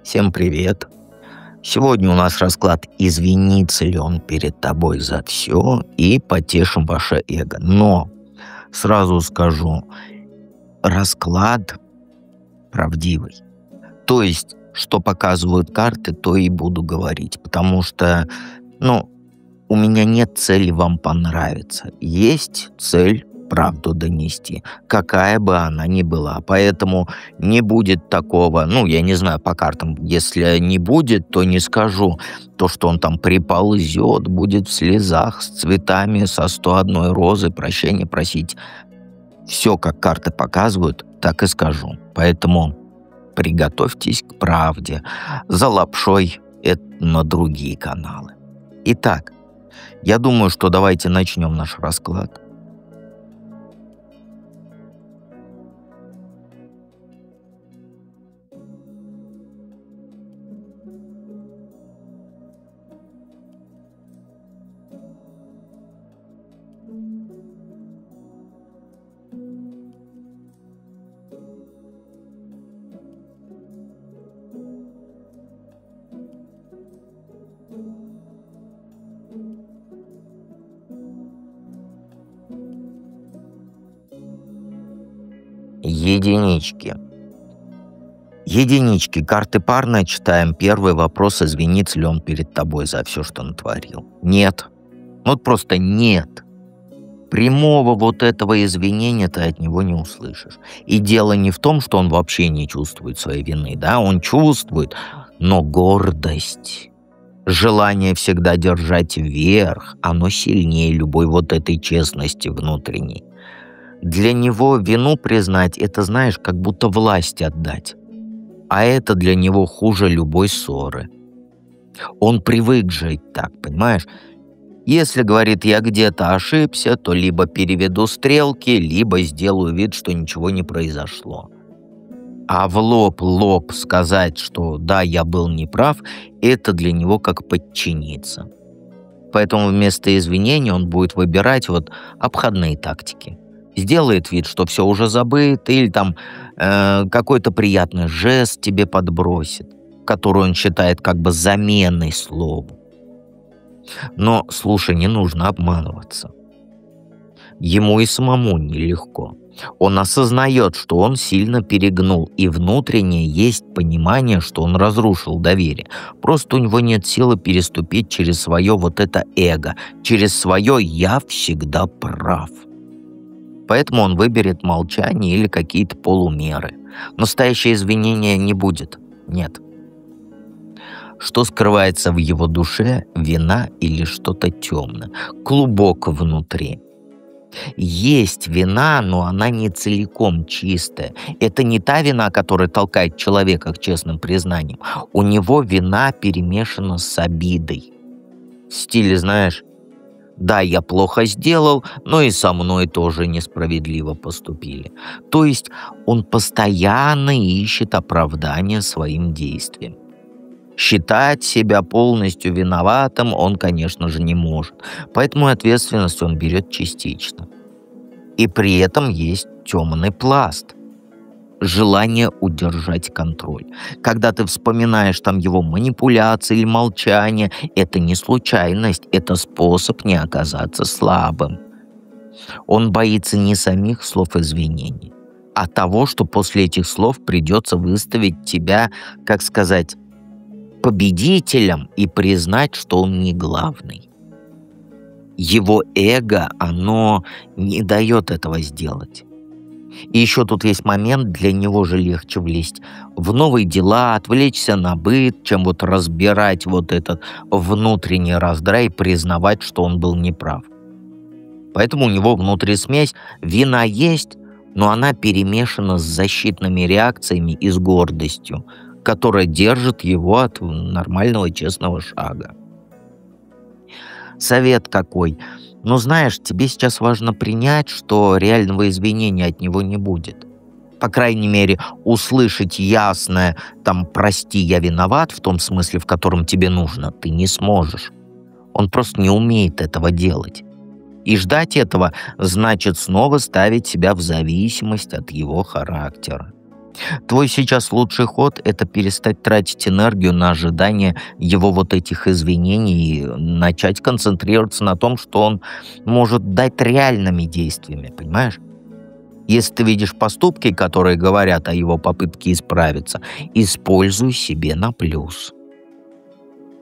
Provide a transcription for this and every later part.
Всем привет! Сегодня у нас расклад «Извинится ли он перед тобой за все» и «Потешим ваше эго». Но сразу скажу, расклад правдивый. То есть, что показывают карты, то и буду говорить. Потому что, у меня нет цели вам понравиться. Есть цель правду донести, какая бы она ни была. Поэтому не будет такого, я не знаю, по картам, если не будет, то не скажу. То, что он там приползет, будет в слезах, с цветами, со 101 розы, прощения просить. Все, как карты показывают, так и скажу. Поэтому приготовьтесь к правде. За лапшой это на другие каналы. Итак, я думаю, что давайте начнем наш расклад. Единички. Единички. Карты парные читаем. Первый вопрос: извинится ли он перед тобой за все, что натворил? Нет. Вот просто нет. Прямого вот этого извинения ты от него не услышишь. И дело не в том, что он вообще не чувствует своей вины, да, он чувствует, но гордость, желание всегда держать верх, оно сильнее любой вот этой честности внутренней. Для него вину признать — это, знаешь, как будто власть отдать. А это для него хуже любой ссоры. Он привык жить так, понимаешь? Если, говорит, я где-то ошибся, то либо переведу стрелки, либо сделаю вид, что ничего не произошло. А в лоб сказать, что да, я был неправ, это для него как подчиниться. Поэтому вместо извинений он будет выбирать обходные тактики. Сделает вид, что все уже забыто, или там какой-то приятный жест тебе подбросит, который он считает как бы заменой слову. Но, слушай, не нужно обманываться. Ему и самому нелегко. Он осознает, что он сильно перегнул, и внутренне есть понимание, что он разрушил доверие. Просто у него нет силы переступить через свое это эго, через свое «я всегда прав». Поэтому он выберет молчание или какие-то полумеры. Настоящее извинение не будет. Нет. Что скрывается в его душе? Вина или что-то темное? Клубок внутри. Есть вина, но она не целиком чистая. Это не та вина, которая толкает человека к честным признаниям. У него вина перемешана с обидой. В стиле, знаешь, да, я плохо сделал, но и со мной тоже несправедливо поступили. То есть он постоянно ищет оправдания своим действиям. Считать себя полностью виноватым он, конечно же, не может. Поэтому ответственность он берет частично. И при этом есть темный пласт. Желание удержать контроль. Когда ты вспоминаешь его манипуляции или молчание, это не случайность, это способ не оказаться слабым. Он боится не самих слов извинений, а того, что после этих слов придется выставить тебя, как сказать, победителем и признать, что он не главный. Его эго, оно не дает этого сделать. И еще тут есть момент, для него же легче влезть в новые дела, отвлечься на быт, чем разбирать этот внутренний раздрай и признавать, что он был неправ. Поэтому у него внутри смесь, вина есть, но она перемешана с защитными реакциями и с гордостью, которая держит его от нормального честного шага. Совет какой? Знаешь, тебе сейчас важно принять, что реального извинения от него не будет. По крайней мере, услышать ясное «прости, я виноват» в том смысле, в котором тебе нужно, ты не сможешь. Он просто не умеет этого делать. И ждать этого значит снова ставить себя в зависимость от его характера. Твой сейчас лучший ход — это перестать тратить энергию на ожидание его вот этих извинений и начать концентрироваться на том, что он может дать реальными действиями, понимаешь? Если ты видишь поступки, которые говорят о его попытке исправиться, используй себе на плюс.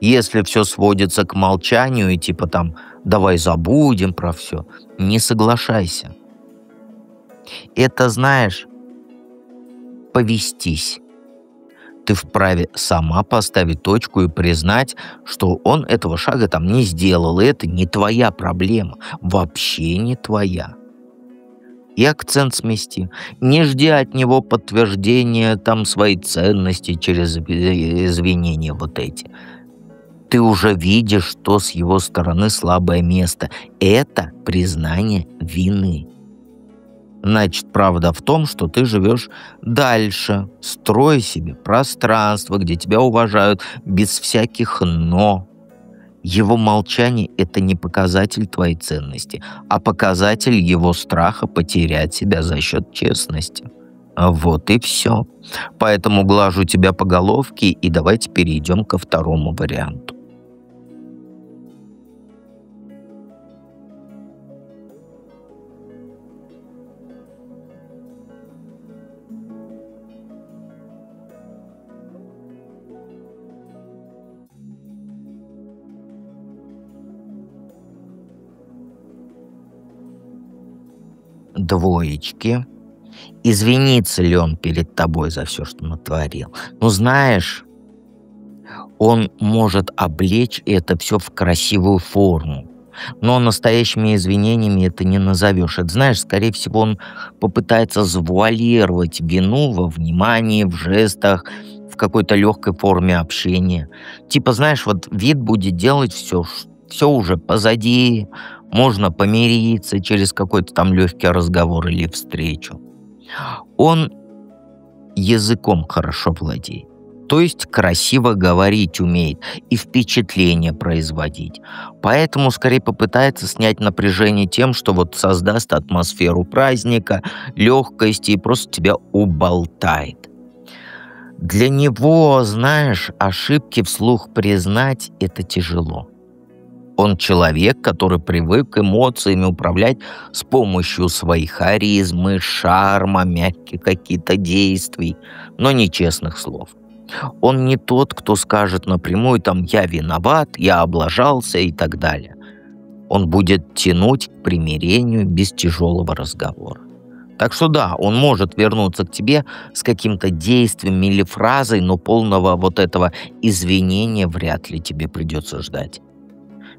Если все сводится к молчанию и типа там «давай забудем про все», не соглашайся. Это, знаешь, повестись. Ты вправе сама поставить точку и признать, что он этого шага там не сделал, и это не твоя проблема, вообще не твоя. И акцент смести. Не жди от него подтверждения там своей ценности через извинения вот эти. Ты уже видишь, что с его стороны слабое место. Это признание вины. Значит, правда в том, что ты живешь дальше. Строй себе пространство, где тебя уважают, без всяких «но». Его молчание — это не показатель твоей ценности, а показатель его страха потерять себя за счет честности. Вот и все. Поэтому глажу тебя по головке, и давайте перейдем ко второму варианту. Двоечки. Извинится ли он перед тобой за все, что натворил? Ну, знаешь, он может облечь это все в красивую форму. Но настоящими извинениями это не назовешь. Это, знаешь, скорее всего, он попытается завуалировать вину во внимании, в жестах, в какой-то легкой форме общения. Типа, знаешь, вот вид будет делать все уже позади, можно помириться через какой-то там легкий разговор или встречу. Он языком хорошо владеет. То есть красиво говорить умеет и впечатление производить. Поэтому скорее попытается снять напряжение тем, что вот создаст атмосферу праздника, легкости и просто тебя уболтает. Для него, знаешь, ошибки вслух признать — это тяжело. Он человек, который привык эмоциями управлять с помощью своей харизмы, шарма, мягких каких-то действий, но не честных слов. Он не тот, кто скажет напрямую там «я виноват», «я облажался» и так далее. Он будет тянуть к примирению без тяжелого разговора. Так что да, он может вернуться к тебе с каким-то действием или фразой, но полного вот этого извинения вряд ли тебе придется ждать.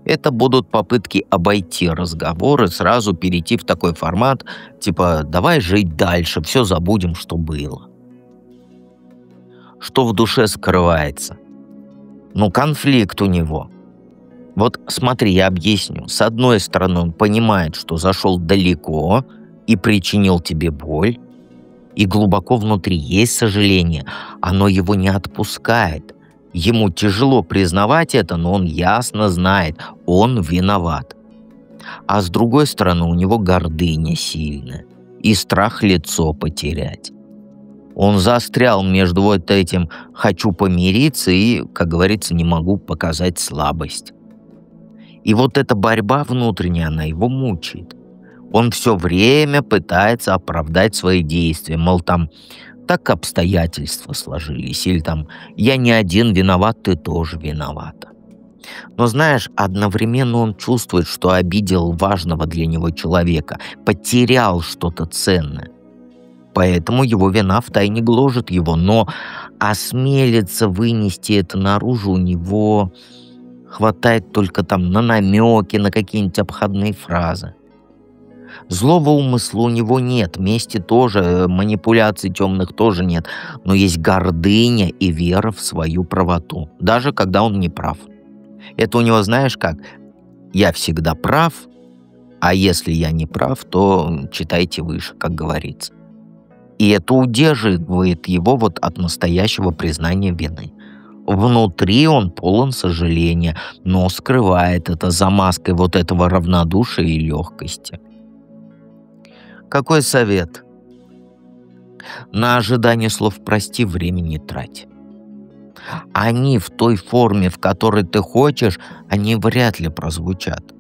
Это будут попытки обойти разговор и сразу перейти в такой формат, типа «давай жить дальше, все забудем, что было». Что в душе скрывается? Ну, конфликт у него. Вот смотри, я объясню. С одной стороны, он понимает, что зашел далеко и причинил тебе боль, и глубоко внутри есть сожаление, оно его не отпускает. Ему тяжело признавать это, но он ясно знает, он виноват. А с другой стороны, у него гордыня сильная и страх лицо потерять. Он застрял между вот этим «хочу помириться» и, как говорится, «не могу показать слабость». И вот эта борьба внутренняя, она его мучает. Он все время пытается оправдать свои действия, мол, там так обстоятельства сложились, или там «я не один виноват, ты тоже виновата». Но знаешь, одновременно он чувствует, что обидел важного для него человека, потерял что-то ценное. Поэтому его вина втайне гложет его, но осмелиться вынести это наружу у него хватает только там на намеки, на какие-нибудь обходные фразы. Злого умысла у него нет, мести тоже, манипуляций темных тоже нет, но есть гордыня и вера в свою правоту, даже когда он не прав. Это у него, знаешь как, я всегда прав, а если я не прав, то читайте выше, как говорится. И это удерживает его вот от настоящего признания вины. Внутри он полон сожаления, но скрывает это за маской вот этого равнодушия и легкости. Какой совет? На ожидание слов «прости» времени не трать. Они в той форме, в которой ты хочешь, они вряд ли прозвучат.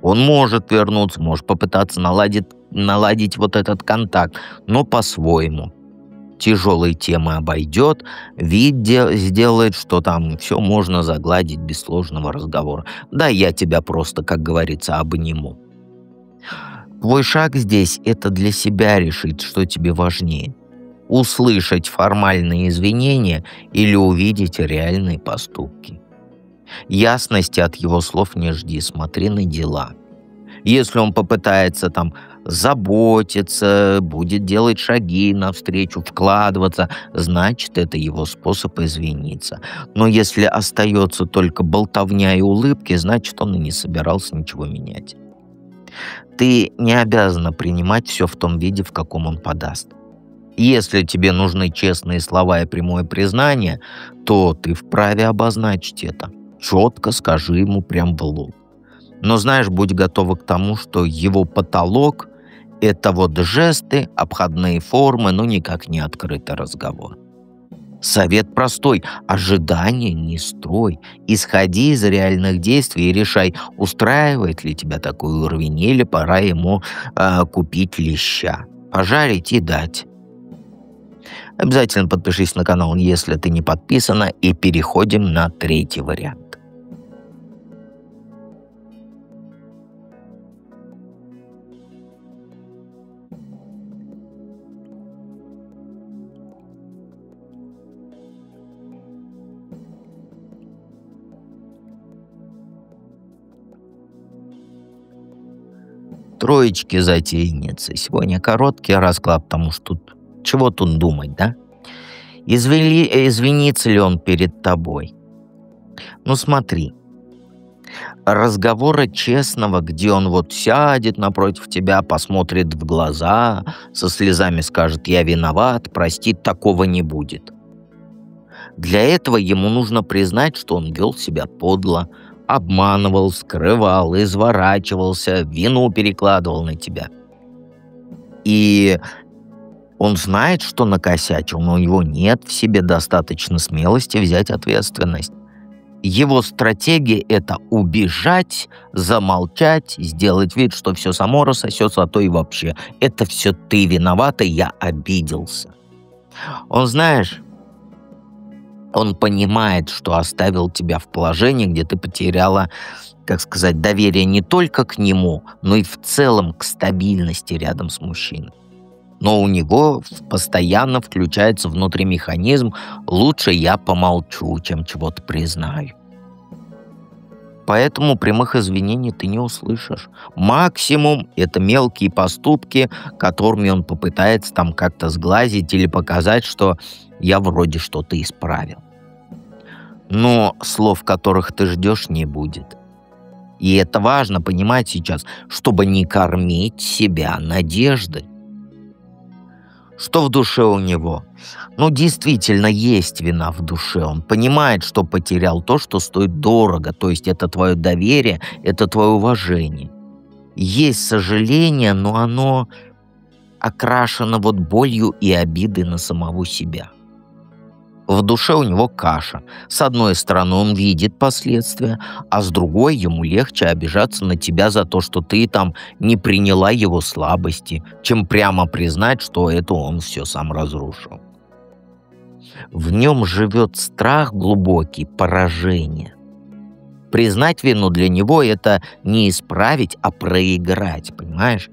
Он может вернуться, может попытаться наладить вот этот контакт, но по-своему. Тяжелые темы обойдет, сделает, что там все можно загладить без сложного разговора. Да, я тебя просто, как говорится, обниму. Твой шаг здесь — это для себя решить, что тебе важнее. Услышать формальные извинения или увидеть реальные поступки. Ясности от его слов не жди, смотри на дела. Если он попытается там заботиться, будет делать шаги навстречу, вкладываться, значит, это его способ извиниться. Но если остается только болтовня и улыбки, значит, он и не собирался ничего менять. Ты не обязана принимать все в том виде, в каком он подаст. Если тебе нужны честные слова и прямое признание, то ты вправе обозначить это. Четко скажи ему прям в лоб. Но знаешь, будь готова к тому, что его потолок — это вот жесты, обходные формы, но никак не открытый разговор. Совет простой: ожидания не строй. Исходи из реальных действий и решай, устраивает ли тебя такой уровень, или пора ему купить леща, пожарить и дать. Обязательно подпишись на канал, если ты не подписана, и переходим на третий вариант. Троечки-затейницы. Сегодня короткий расклад, потому что чего тут думать, да? Извинится ли он перед тобой? Ну смотри, разговора честного, где он вот сядет напротив тебя, посмотрит в глаза, со слезами скажет «я виноват», простит, такого не будет. Для этого ему нужно признать, что он вел себя подло, обманывал, скрывал, изворачивался, вину перекладывал на тебя. И он знает, что накосячил, но у него нет в себе достаточно смелости взять ответственность. Его стратегия — это убежать, замолчать, сделать вид, что все само рассосется, а то и вообще. Это все ты виновата, я обиделся. Он, знаешь, он понимает, что оставил тебя в положении, где ты потеряла, как сказать, доверие не только к нему, но и в целом к стабильности рядом с мужчиной. Но у него постоянно включается внутри механизм «лучше я помолчу, чем чего-то признаю». Поэтому прямых извинений ты не услышишь. Максимум — это мелкие поступки, которыми он попытается там как-то сглазить или показать, что я вроде что-то исправил. Но слов, которых ты ждешь, не будет. И это важно понимать сейчас, чтобы не кормить себя надеждой. Что в душе у него? Ну, действительно, есть вина в душе. Он понимает, что потерял то, что стоит дорого. То есть это твое доверие, это твое уважение. Есть сожаление, но оно окрашено вот болью и обидой на самого себя. В душе у него каша. С одной стороны, он видит последствия, а с другой ему легче обижаться на тебя за то, что ты там не приняла его слабости, чем прямо признать, что это он все сам разрушил. В нем живет страх глубокий, поражение. Признать вину для него — это не исправить, а проиграть, понимаешь?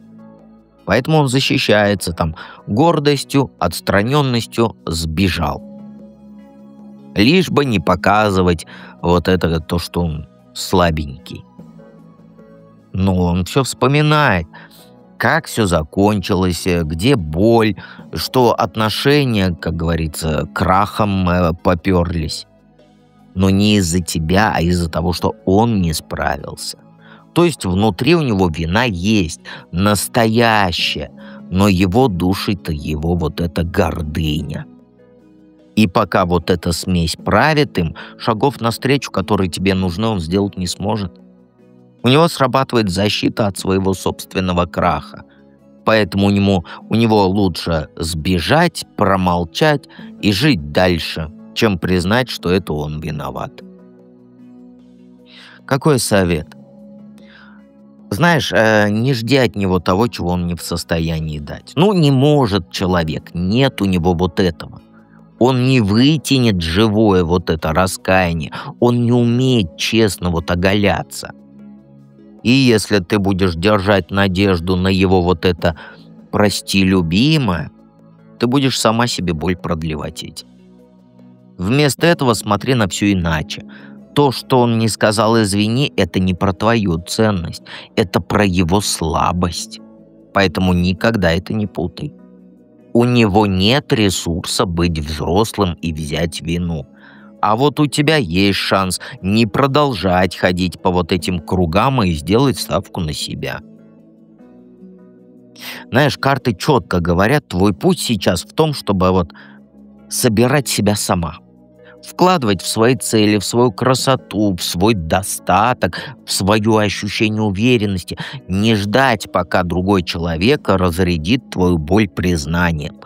Поэтому он защищается там гордостью, отстраненностью, сбежал. Лишь бы не показывать вот это то, что он слабенький. Но он все вспоминает, как все закончилось, где боль, что отношения, как говорится, крахом поперлись. Но не из-за тебя, а из-за того, что он не справился. То есть внутри у него вина есть, настоящая, но его душит его вот эта гордыня. И пока вот эта смесь правит им, шагов навстречу, которые тебе нужны, он сделать не сможет. У него срабатывает защита от своего собственного краха. Поэтому у него лучше сбежать, промолчать и жить дальше, чем признать, что это он виноват. Какой совет? Знаешь, не жди от него того, чего он не в состоянии дать. Ну, не может человек, нет у него вот этого. Он не вытянет живое вот это раскаяние, он не умеет честно вот оголяться. И если ты будешь держать надежду на его вот это «прости, любимая», ты будешь сама себе боль продлевать этим. Вместо этого смотри на все иначе. То, что он не сказал «извини», это не про твою ценность, это про его слабость. Поэтому никогда это не путай. У него нет ресурса быть взрослым и взять вину. А вот у тебя есть шанс не продолжать ходить по вот этим кругам и сделать ставку на себя. Знаешь, карты четко говорят, твой путь сейчас в том, чтобы вот собирать себя сама. Вкладывать в свои цели, в свою красоту, в свой достаток, в свое ощущение уверенности. Не ждать, пока другой человек разрядит твою боль признанием.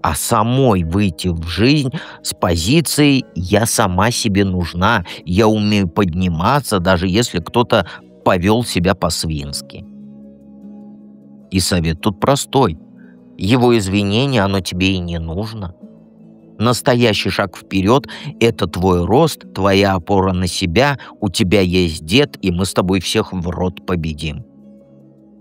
А самой выйти в жизнь с позицией «я сама себе нужна, я умею подниматься, даже если кто-то повел себя по-свински». И совет тут простой. Его извинение, оно тебе и не нужно. Настоящий шаг вперед — это твой рост, твоя опора на себя, у тебя есть дед, и мы с тобой всех в рот победим.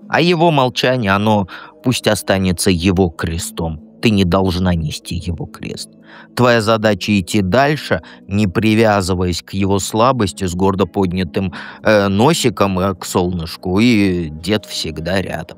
А его молчание, оно пусть останется его крестом. Ты не должна нести его крест. Твоя задача идти дальше, не привязываясь к его слабости, с гордо поднятым носиком к солнышку, и дед всегда рядом.